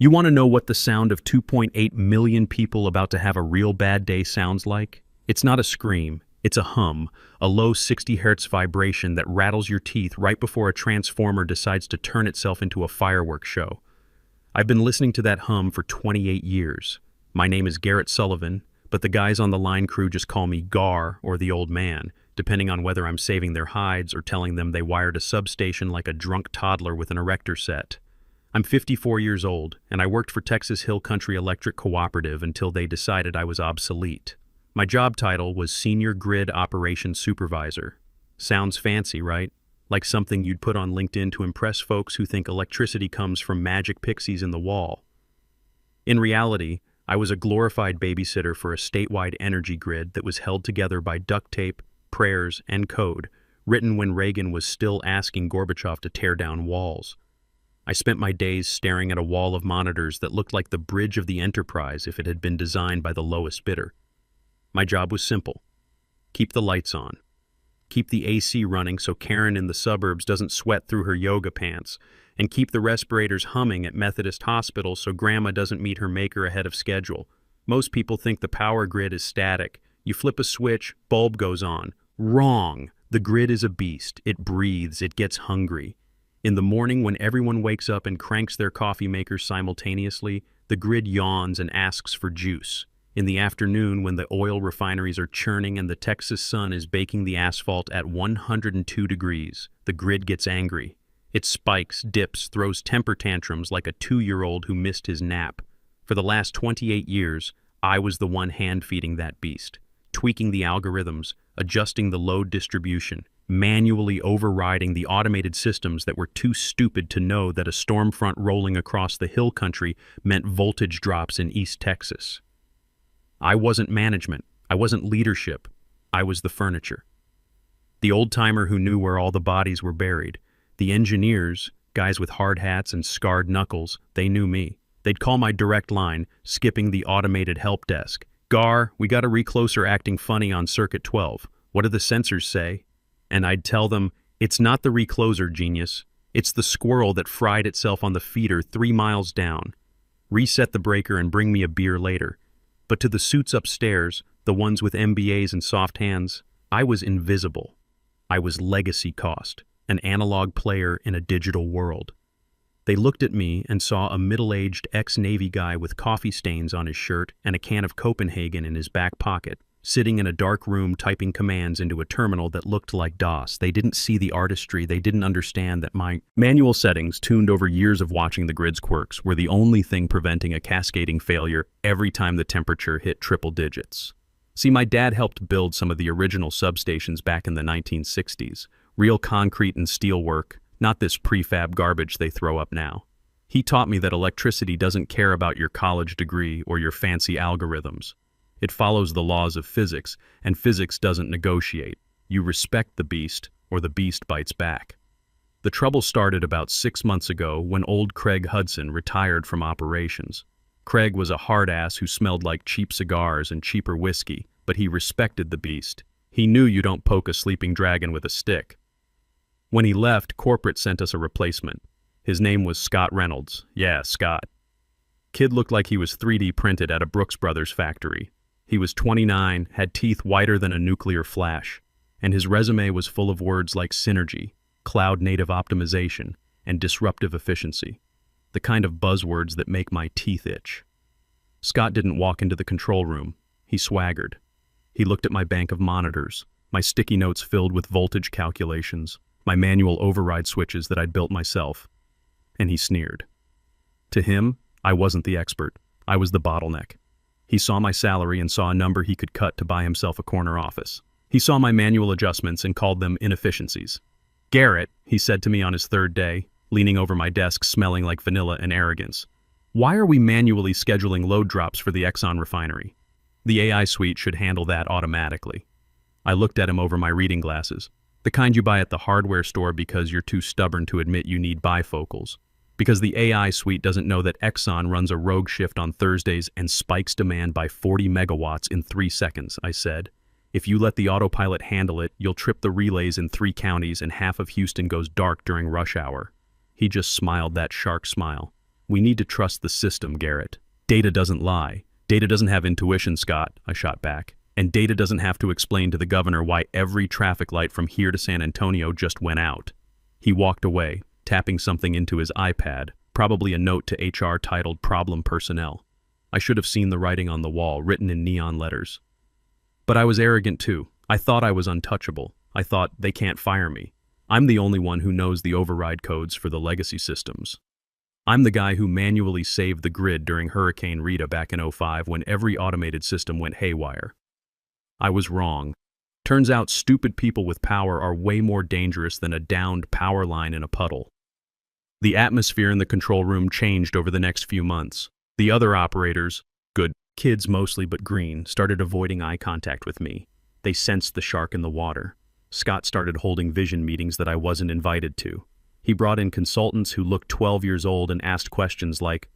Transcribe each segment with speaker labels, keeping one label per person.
Speaker 1: You want to know what the sound of 2.8 million people about to have a real bad day sounds like? It's not a scream, it's a hum, a low 60 hertz vibration that rattles your teeth right before a transformer decides to turn itself into a fireworks show. I've been listening to that hum for 28 years. My name is Garrett Sullivan, but the guys on the line crew just call me Gar or the Old Man, depending on whether I'm saving their hides or telling them they wired a substation like a drunk toddler with an erector set. I'm 54 years old, and I worked for Texas Hill Country Electric Cooperative until they decided I was obsolete. My job title was Senior Grid Operations Supervisor. Sounds fancy, right? Like something you'd put on LinkedIn to impress folks who think electricity comes from magic pixies in the wall. In reality, I was a glorified babysitter for a statewide energy grid that was held together by duct tape, prayers, and code, written when Reagan was still asking Gorbachev to tear down walls. I spent my days staring at a wall of monitors that looked like the bridge of the Enterprise if it had been designed by the lowest bidder. My job was simple. Keep the lights on. Keep the AC running so Karen in the suburbs doesn't sweat through her yoga pants, and keep the respirators humming at Methodist Hospital so Grandma doesn't meet her maker ahead of schedule. Most people think the power grid is static. You flip a switch, bulb goes on. Wrong! The grid is a beast. It breathes. It gets hungry. In the morning, when everyone wakes up and cranks their coffee makers simultaneously, the grid yawns and asks for juice. In the afternoon, when the oil refineries are churning and the Texas sun is baking the asphalt at 102 degrees, the grid gets angry. It spikes, dips, throws temper tantrums like a 2-year-old who missed his nap. For the last 28 years, I was the one hand-feeding that beast, tweaking the algorithms, adjusting the load distribution, manually overriding the automated systems that were too stupid to know that a storm front rolling across the hill country meant voltage drops in East Texas. I wasn't management. I wasn't leadership. I was the furniture. The old-timer who knew where all the bodies were buried. The engineers, guys with hard hats and scarred knuckles, they knew me. They'd call my direct line, skipping the automated help desk. Gar, we got a recloser acting funny on circuit 12. What do the sensors say? And I'd tell them, it's not the recloser, genius. It's the squirrel that fried itself on the feeder 3 miles down. Reset the breaker and bring me a beer later. But to the suits upstairs, the ones with MBAs and soft hands, I was invisible. I was legacy cost, an analog player in a digital world. They looked at me and saw a middle-aged ex-Navy guy with coffee stains on his shirt and a can of Copenhagen in his back pocket, sitting in a dark room typing commands into a terminal that looked like DOS. They didn't see the artistry. They didn't understand that my manual settings, tuned over years of watching the grid's quirks, were the only thing preventing a cascading failure every time the temperature hit triple digits. See, my dad helped build some of the original substations back in the 1960s. Real concrete and steel work, not this prefab garbage they throw up now. He taught me that electricity doesn't care about your college degree or your fancy algorithms. It follows the laws of physics, and physics doesn't negotiate. You respect the beast, or the beast bites back. The trouble started about 6 months ago when old Craig Hudson retired from operations. Craig was a hard-ass who smelled like cheap cigars and cheaper whiskey, but he respected the beast. He knew you don't poke a sleeping dragon with a stick. When he left, corporate sent us a replacement. His name was Scott Reynolds. Yeah, Scott. Kid looked like he was 3D printed at a Brooks Brothers factory. He was 29, had teeth whiter than a nuclear flash, and his resume was full of words like synergy, cloud-native optimization, and disruptive efficiency, the kind of buzzwords that make my teeth itch. Scott didn't walk into the control room. He swaggered. He looked at my bank of monitors, my sticky notes filled with voltage calculations, my manual override switches that I'd built myself, and he sneered. To him, I wasn't the expert. I was the bottleneck. He saw my salary and saw a number he could cut to buy himself a corner office. He saw my manual adjustments and called them inefficiencies. Garrett, he said to me on his 3rd day, leaning over my desk smelling like vanilla and arrogance, why are we manually scheduling load drops for the Exxon refinery? The AI suite should handle that automatically. I looked at him over my reading glasses, the kind you buy at the hardware store because you're too stubborn to admit you need bifocals. Because the AI suite doesn't know that Exxon runs a rogue shift on Thursdays and spikes demand by 40 megawatts in 3 seconds, I said. If you let the autopilot handle it, you'll trip the relays in 3 counties and half of Houston goes dark during rush hour. He just smiled that shark smile. We need to trust the system, Garrett. Data doesn't lie. Data doesn't have intuition, Scott, I shot back. And data doesn't have to explain to the governor why every traffic light from here to San Antonio just went out. He walked away, tapping something into his iPad, probably a note to HR titled Problem Personnel. I should have seen the writing on the wall, written in neon letters. But I was arrogant too. I thought I was untouchable. I thought, they can't fire me. I'm the only one who knows the override codes for the legacy systems. I'm the guy who manually saved the grid during Hurricane Rita back in '05 when every automated system went haywire. I was wrong. Turns out stupid people with power are way more dangerous than a downed power line in a puddle. The atmosphere in the control room changed over the next few months. The other operators, good kids mostly but green, started avoiding eye contact with me. They sensed the shark in the water. Scott started holding vision meetings that I wasn't invited to. He brought in consultants who looked 12 years old and asked questions like,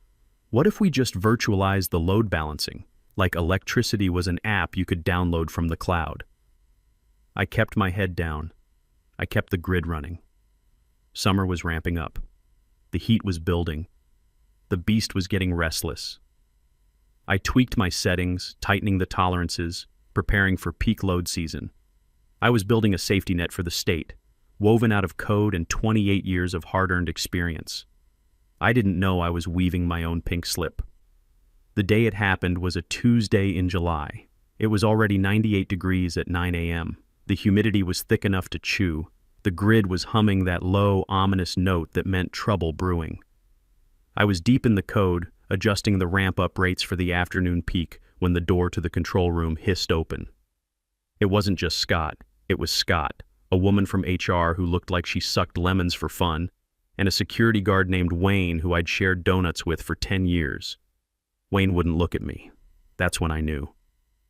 Speaker 1: what if we just virtualized the load balancing? Like electricity was an app you could download from the cloud. I kept my head down. I kept the grid running. Summer was ramping up. The heat was building. The beast was getting restless. I tweaked my settings, tightening the tolerances, preparing for peak load season. I was building a safety net for the state, woven out of code and 28 years of hard-earned experience. I didn't know I was weaving my own pink slip. The day it happened was a Tuesday in July. It was already 98 degrees at 9 a.m. The humidity was thick enough to chew. The grid was humming that low, ominous note that meant trouble brewing. I was deep in the code, adjusting the ramp-up rates for the afternoon peak when the door to the control room hissed open. It wasn't just Scott. It was Scott, a woman from HR who looked like she sucked lemons for fun, and a security guard named Wayne who I'd shared donuts with for 10 years. Wayne wouldn't look at me. That's when I knew.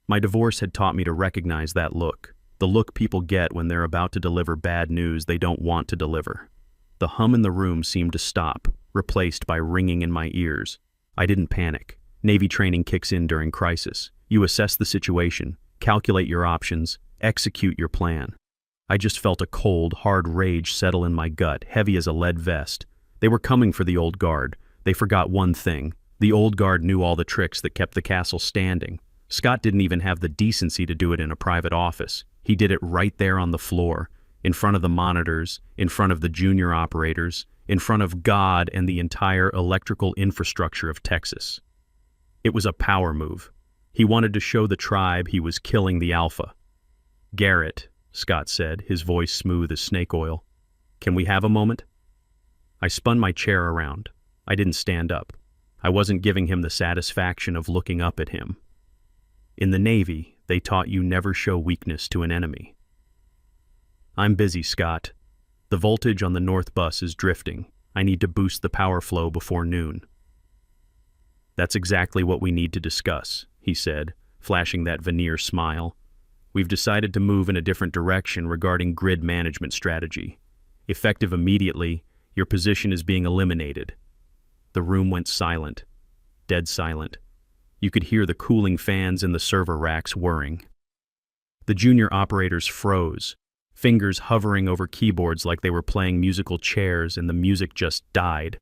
Speaker 1: My divorce had taught me to recognize that look, the look people get when they're about to deliver bad news they don't want to deliver. The hum in the room seemed to stop, replaced by ringing in my ears. I didn't panic. Navy training kicks in during crisis. You assess the situation, calculate your options, execute your plan. I just felt a cold, hard rage settle in my gut, heavy as a lead vest. They were coming for the old guard. They forgot one thing. The old guard knew all the tricks that kept the castle standing. Scott didn't even have the decency to do it in a private office. He did it right there on the floor, in front of the monitors, in front of the junior operators, in front of God and the entire electrical infrastructure of Texas. It was a power move. He wanted to show the tribe he was killing the alpha. Garrett, Scott said, his voice smooth as snake oil. Can we have a moment? I spun my chair around. I didn't stand up. I wasn't giving him the satisfaction of looking up at him. In the Navy, they taught you never show weakness to an enemy. I'm busy, Scott. The voltage on the north bus is drifting. I need to boost the power flow before noon. That's exactly what we need to discuss, he said, flashing that veneer smile. We've decided to move in a different direction regarding grid management strategy. Effective immediately, your position is being eliminated. The room went silent, dead silent. You could hear the cooling fans in the server racks whirring. The junior operators froze, fingers hovering over keyboards like they were playing musical chairs, and the music just died.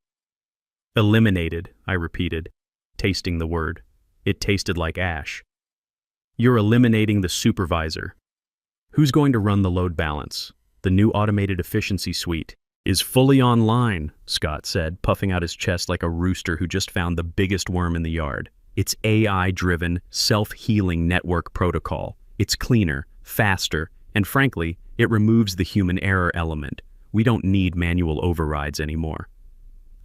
Speaker 1: Eliminated, I repeated, tasting the word. It tasted like ash. You're eliminating the supervisor. Who's going to run the load balance? The new automated efficiency suite is fully online, Scott said, puffing out his chest like a rooster who just found the biggest worm in the yard. It's AI-driven, self-healing network protocol. It's cleaner, faster, and frankly, it removes the human error element. We don't need manual overrides anymore.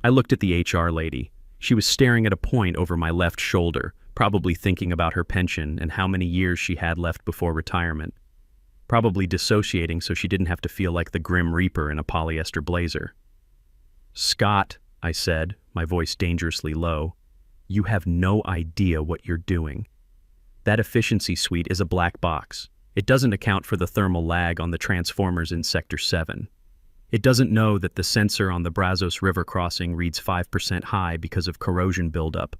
Speaker 1: I looked at the HR lady. She was staring at a point over my left shoulder, probably thinking about her pension and how many years she had left before retirement. Probably dissociating so she didn't have to feel like the Grim Reaper in a polyester blazer. Scott, I said, my voice dangerously low, you have no idea what you're doing. That efficiency suite is a black box. It doesn't account for the thermal lag on the transformers in Sector 7. It doesn't know that the sensor on the Brazos River crossing reads 5% high because of corrosion buildup.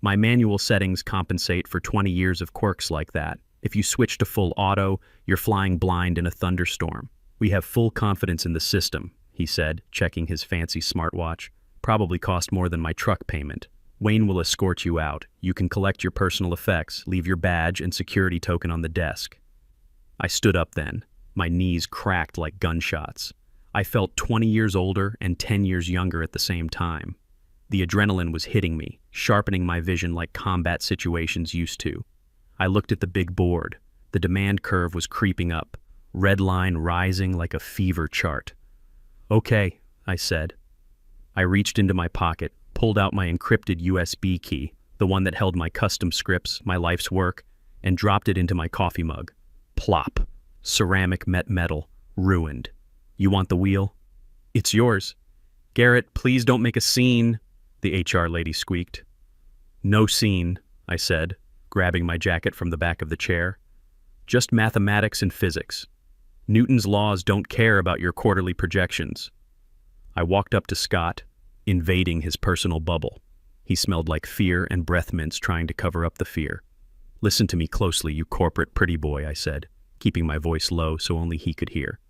Speaker 1: My manual settings compensate for 20 years of quirks like that. If you switch to full auto, you're flying blind in a thunderstorm. We have full confidence in the system, he said, checking his fancy smartwatch. Probably cost more than my truck payment. Wayne will escort you out. You can collect your personal effects, leave your badge and security token on the desk. I stood up then. My knees cracked like gunshots. I felt 20 years older and 10 years younger at the same time. The adrenaline was hitting me, sharpening my vision like combat situations used to. I looked at the big board. The demand curve was creeping up, red line rising like a fever chart. "Okay," I said. I reached into my pocket, pulled out my encrypted USB key, the one that held my custom scripts, my life's work, and dropped it into my coffee mug. Plop. Ceramic met metal. Ruined. "You want the wheel?" "It's yours." "Garrett, please don't make a scene," the HR lady squeaked. "No scene," I said, grabbing my jacket from the back of the chair. "Just mathematics and physics. Newton's laws don't care about your quarterly projections." I walked up to Scott, invading his personal bubble. He smelled like fear and breath mints trying to cover up the fear. "Listen to me closely, you corporate pretty boy," I said, keeping my voice low so only he could hear.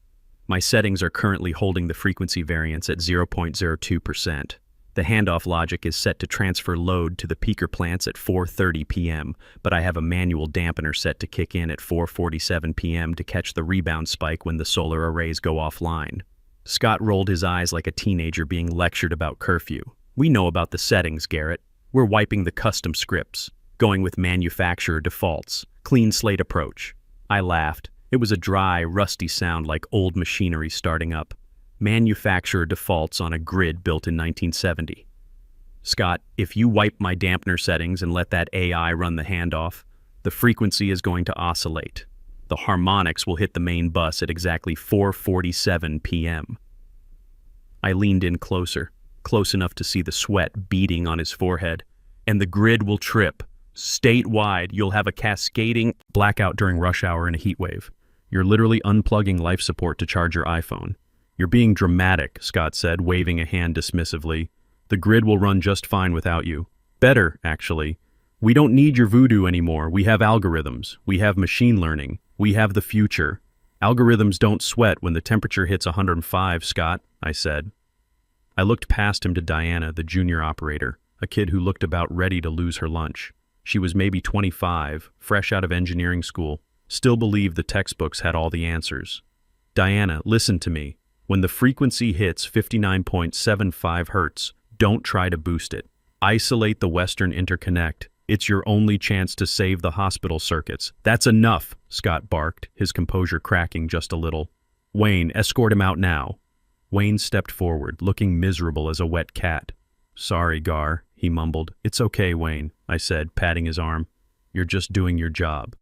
Speaker 1: "My settings are currently holding the frequency variance at 0.02%. The handoff logic is set to transfer load to the peaker plants at 4:30 p.m., but I have a manual dampener set to kick in at 4:47 p.m. to catch the rebound spike when the solar arrays go offline." Scott rolled his eyes like a teenager being lectured about curfew. "We know about the settings, Garrett. We're wiping the custom scripts, going with manufacturer defaults, clean slate approach." I laughed. It was a dry, rusty sound like old machinery starting up. Manufacturer defaults on a grid built in 1970. "Scott, if you wipe my dampener settings and let that AI run the handoff, the frequency is going to oscillate. The harmonics will hit the main bus at exactly 4:47 p.m. I leaned in closer, close enough to see the sweat beading on his forehead. "And the grid will trip. Statewide, you'll have a cascading blackout during rush hour in a heat wave. You're literally unplugging life support to charge your iPhone." "You're being dramatic," Scott said, waving a hand dismissively. "The grid will run just fine without you. Better, actually. We don't need your voodoo anymore. We have algorithms. We have machine learning. We have the future. Algorithms don't sweat when the temperature hits 105, Scott," I said. I looked past him to Diana, the junior operator, a kid who looked about ready to lose her lunch. She was maybe 25, fresh out of engineering school, still believed the textbooks had all the answers. "Diana, listen to me. When the frequency hits 59.75 hertz, don't try to boost it. Isolate the Western interconnect. It's your only chance to save the hospital circuits." "That's enough," Scott barked, his composure cracking just a little. "Wayne, escort him out now." Wayne stepped forward, looking miserable as a wet cat. "Sorry, Gar," he mumbled. "It's okay, Wayne," I said, patting his arm. "You're just doing your job."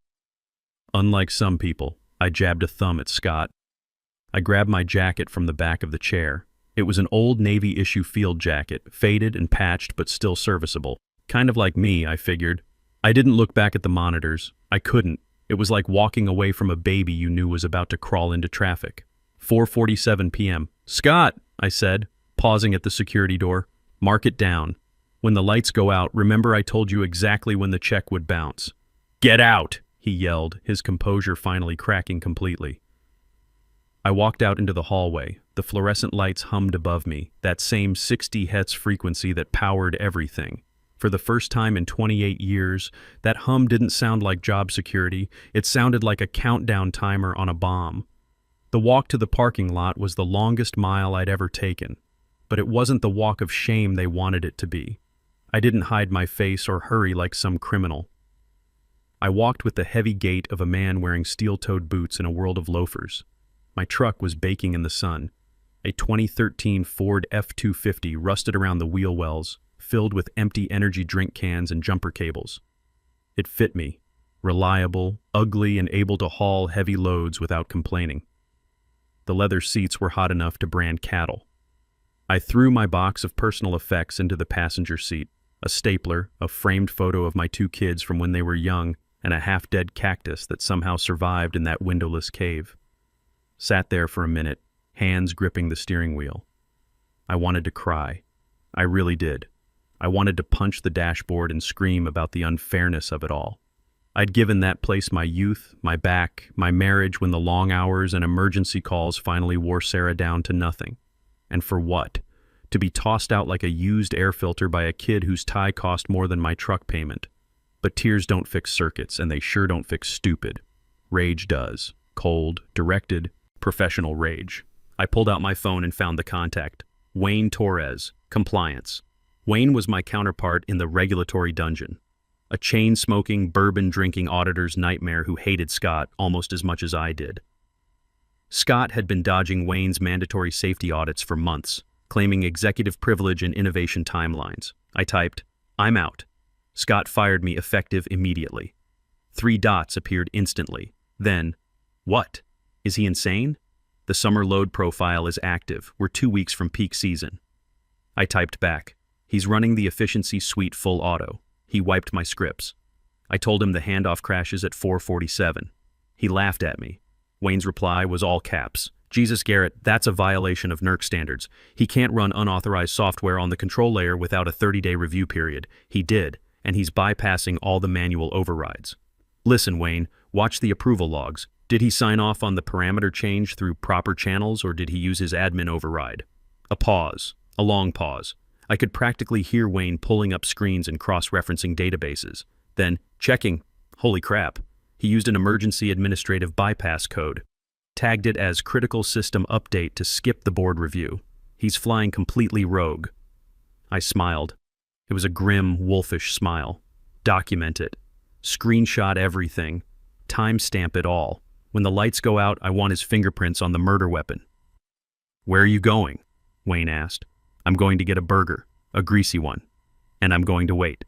Speaker 1: Unlike some people, I jabbed a thumb at Scott. I grabbed my jacket from the back of the chair. It was an old Navy issue field jacket, faded and patched but still serviceable. Kind of like me, I figured. I didn't look back at the monitors. I couldn't. It was like walking away from a baby you knew was about to crawl into traffic. 4:47 p.m. "Scott," I said, pausing at the security door. "Mark it down. When the lights go out, remember I told you exactly when the check would bounce." "Get out!" he yelled, his composure finally cracking completely. I walked out into the hallway. The fluorescent lights hummed above me, that same 60 Hz frequency that powered everything. For the first time in 28 years, that hum didn't sound like job security. It sounded like a countdown timer on a bomb. The walk to the parking lot was the longest mile I'd ever taken, but it wasn't the walk of shame they wanted it to be. I didn't hide my face or hurry like some criminal. I walked with the heavy gait of a man wearing steel-toed boots in a world of loafers. My truck was baking in the sun. A 2013 Ford F-250 rusted around the wheel wells, filled with empty energy drink cans and jumper cables. It fit me, reliable, ugly, and able to haul heavy loads without complaining. The leather seats were hot enough to brand cattle. I threw my box of personal effects into the passenger seat, a stapler, a framed photo of my two kids from when they were young, and a half-dead cactus that somehow survived in that windowless cave. Sat there for a minute, hands gripping the steering wheel. I wanted to cry. I really did. I wanted to punch the dashboard and scream about the unfairness of it all. I'd given that place my youth, my back, my marriage when the long hours and emergency calls finally wore Sarah down to nothing. And for what? To be tossed out like a used air filter by a kid whose tie cost more than my truck payment. But tears don't fix circuits, and they sure don't fix stupid. Rage does. Cold, directed, professional rage. I pulled out my phone and found the contact. Wayne Torres, compliance. Wayne was my counterpart in the regulatory dungeon. A chain-smoking, bourbon-drinking auditor's nightmare who hated Scott almost as much as I did. Scott had been dodging Wayne's mandatory safety audits for months, claiming executive privilege and innovation timelines. I typed, "I'm out." Scott fired me effective immediately. 3 dots appeared instantly. Then, what? Is he insane? The summer load profile is active. We're 2 weeks from peak season. I typed back, "He's running the efficiency suite full auto." He wiped my scripts. I told him the handoff crashes at 4:47. He laughed at me. Wayne's reply was all caps. "Jesus, Garrett, that's a violation of NERC standards. He can't run unauthorized software on the control layer without a 30-day review period. He did, and he's bypassing all the manual overrides. Listen, Wayne, watch the approval logs. Did he sign off on the parameter change through proper channels, or did he use his admin override?" A pause, a long pause. I could practically hear Wayne pulling up screens and cross-referencing databases. Then, checking. Holy crap. He used an emergency administrative bypass code. Tagged it as critical system update to skip the board review. He's flying completely rogue. I smiled. It was a grim, wolfish smile. Document it. Screenshot everything. Timestamp it all. When the lights go out, I want his fingerprints on the murder weapon. "Where are you going?" Wayne asked. "I'm going to get a burger, a greasy one, and I'm going to wait."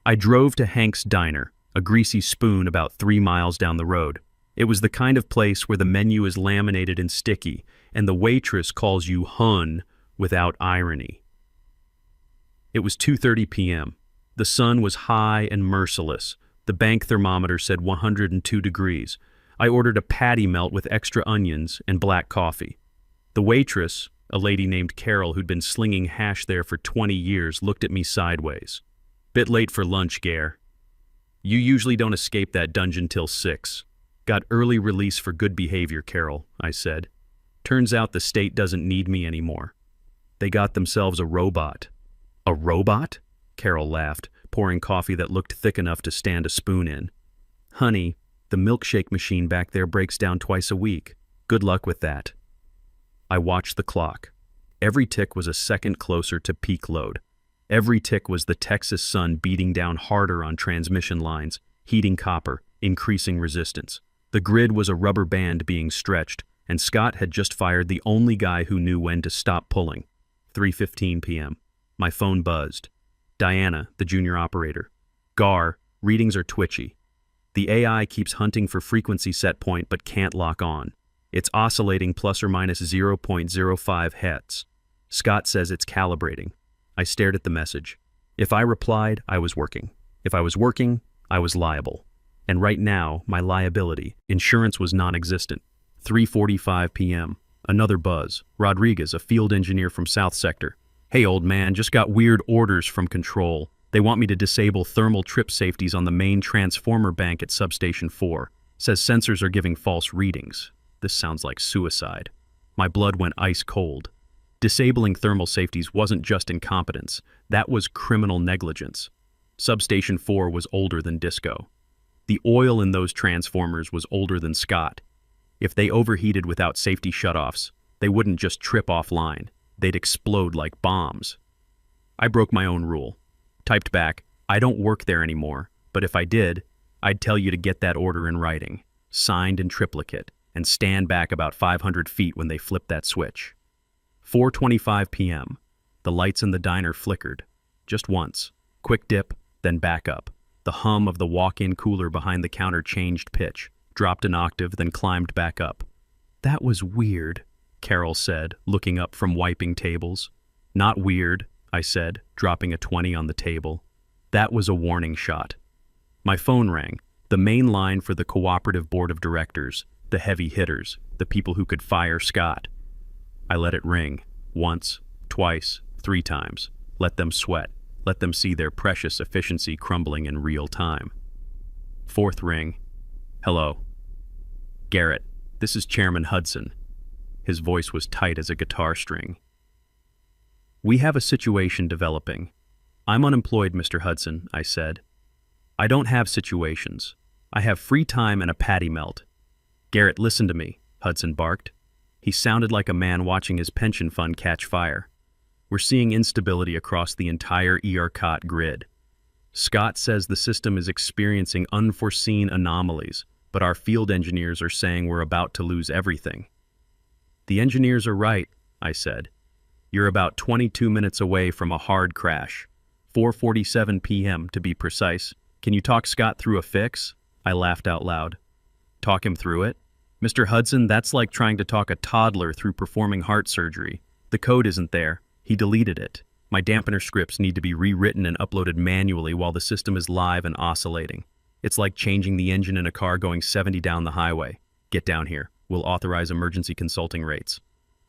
Speaker 1: I drove to Hank's Diner, a greasy spoon about 3 miles down the road. It was the kind of place where the menu is laminated and sticky, and the waitress calls you hun without irony. It was 2:30 p.m. The sun was high and merciless. The bank thermometer said 102 degrees. I ordered a patty melt with extra onions and black coffee. The waitress, a lady named Carol who'd been slinging hash there for 20 years, looked at me sideways. "Bit late for lunch, Gare." "You usually don't escape that dungeon till 6. "Got early release for good behavior, Carol," I said. "Turns out the state doesn't need me anymore. They got themselves a robot." "A robot?" Carol laughed, pouring coffee that looked thick enough to stand a spoon in. "Honey, the milkshake machine back there breaks down twice a week. Good luck with that." I watched the clock. Every tick was a second closer to peak load. Every tick was the Texas sun beating down harder on transmission lines, heating copper, increasing resistance. The grid was a rubber band being stretched, and Scott had just fired the only guy who knew when to stop pulling. 3:15 p.m. My phone buzzed. Diana, the junior operator. "Gar, readings are twitchy. The AI keeps hunting for frequency set point but can't lock on. It's oscillating plus or minus 0.05 Hz. Scott says it's calibrating." I stared at the message. If I replied, I was working. If I was working, I was liable. And right now, my liability, insurance, was non-existent. 3:45 p.m. Another buzz. Rodriguez, a field engineer from South Sector. "Hey, old man, just got weird orders from control. They want me to disable thermal trip safeties on the main transformer bank at Substation 4. Says sensors are giving false readings." This sounds like suicide. My blood went ice cold. Disabling thermal safeties wasn't just incompetence. That was criminal negligence. Substation 4 was older than disco. The oil in those transformers was older than Scott. If they overheated without safety shutoffs, they wouldn't just trip offline. They'd explode like bombs. I broke my own rule. Typed back, "I don't work there anymore, but if I did, I'd tell you to get that order in writing, signed in triplicate, and stand back about 500 feet when they flip that switch." 4:25 p.m. The lights in the diner flickered. Just once. Quick dip, then back up. The hum of the walk-in cooler behind the counter changed pitch, dropped an octave, then climbed back up. "That was weird," Carol said, looking up from wiping tables. "Not weird," I said, dropping a 20 on the table. That was a warning shot. My phone rang, the main line for the cooperative board of directors, the heavy hitters, the people who could fire Scott. I let it ring, once, twice, 3 times. Let them sweat. Let them see their precious efficiency crumbling in real time. 4th ring. "Hello. Garrett, this is Chairman Hudson." His voice was tight as a guitar string. We have a situation developing. I'm unemployed, Mr. Hudson, I said. I don't have situations. I have free time and a patty melt. Garrett, listen to me, Hudson barked. He sounded like a man watching his pension fund catch fire. We're seeing instability across the entire ERCOT grid. Scott says the system is experiencing unforeseen anomalies, but our field engineers are saying we're about to lose everything. The engineers are right, I said. You're about 22 minutes away from a hard crash. 4:47 p.m. to be precise. Can you talk Scott through a fix? I laughed out loud. Talk him through it? Mr. Hudson, that's like trying to talk a toddler through performing heart surgery. The code isn't there. He deleted it. My dampener scripts need to be rewritten and uploaded manually while the system is live and oscillating. It's like changing the engine in a car going 70 down the highway. Get down here. We'll authorize emergency consulting rates.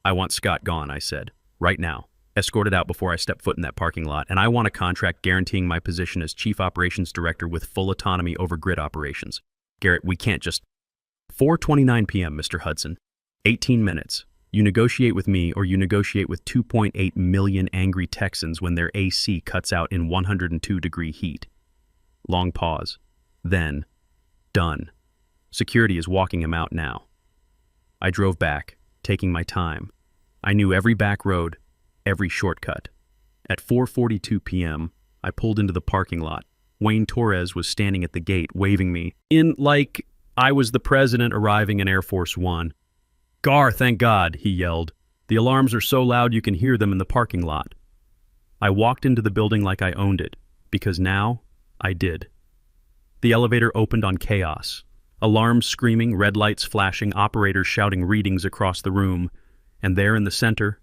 Speaker 1: I want Scott gone, I said. Right now. Escorted out before I step foot in that parking lot, and I want a contract guaranteeing my position as Chief Operations Director with full autonomy over grid operations. Garrett, we can't just... 4:29 p.m., Mr. Hudson. 18 minutes. You negotiate with me or you negotiate with 2.8 million angry Texans when their AC cuts out in 102-degree heat. Long pause. Then, done. Security is walking him out now. I drove back, taking my time. I knew every back road, every shortcut. At 4:42 p.m., I pulled into the parking lot. Wayne Torres was standing at the gate, waving me in like I was the president arriving in Air Force One. Gar, thank God, he yelled. The alarms are so loud you can hear them in the parking lot. I walked into the building like I owned it, because now I did. The elevator opened on chaos. Alarms screaming, red lights flashing, operators shouting readings across the room, and there in the center,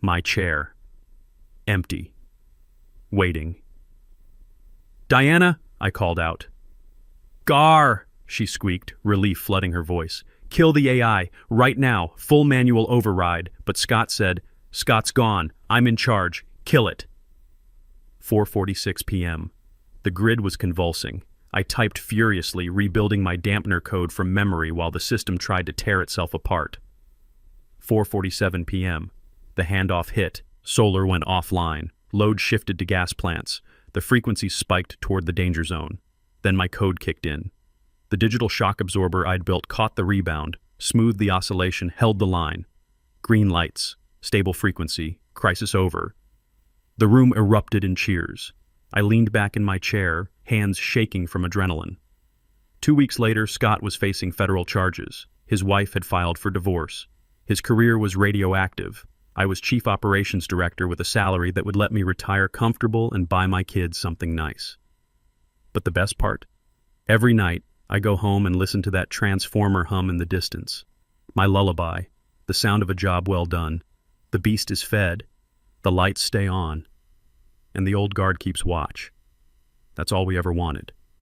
Speaker 1: my chair. Empty. Waiting. Diana, I called out. Gar, she squeaked, relief flooding her voice. Kill the AI, right now, full manual override. But Scott said, Scott's gone, I'm in charge, kill it. 4:46 p.m. The grid was convulsing. I typed furiously, rebuilding my dampener code from memory while the system tried to tear itself apart. 4:47 p.m. The handoff hit. Solar went offline. Load shifted to gas plants. The frequency spiked toward the danger zone. Then my code kicked in. The digital shock absorber I'd built caught the rebound, smoothed the oscillation, held the line. Green lights, stable frequency, crisis over. The room erupted in cheers. I leaned back in my chair, hands shaking from adrenaline. 2 weeks later, Scott was facing federal charges. His wife had filed for divorce. His career was radioactive. I was Chief Operations Director with a salary that would let me retire comfortable and buy my kids something nice. But the best part? Every night, I go home and listen to that transformer hum in the distance. My lullaby, the sound of a job well done. The beast is fed, the lights stay on, and the old guard keeps watch. That's all we ever wanted.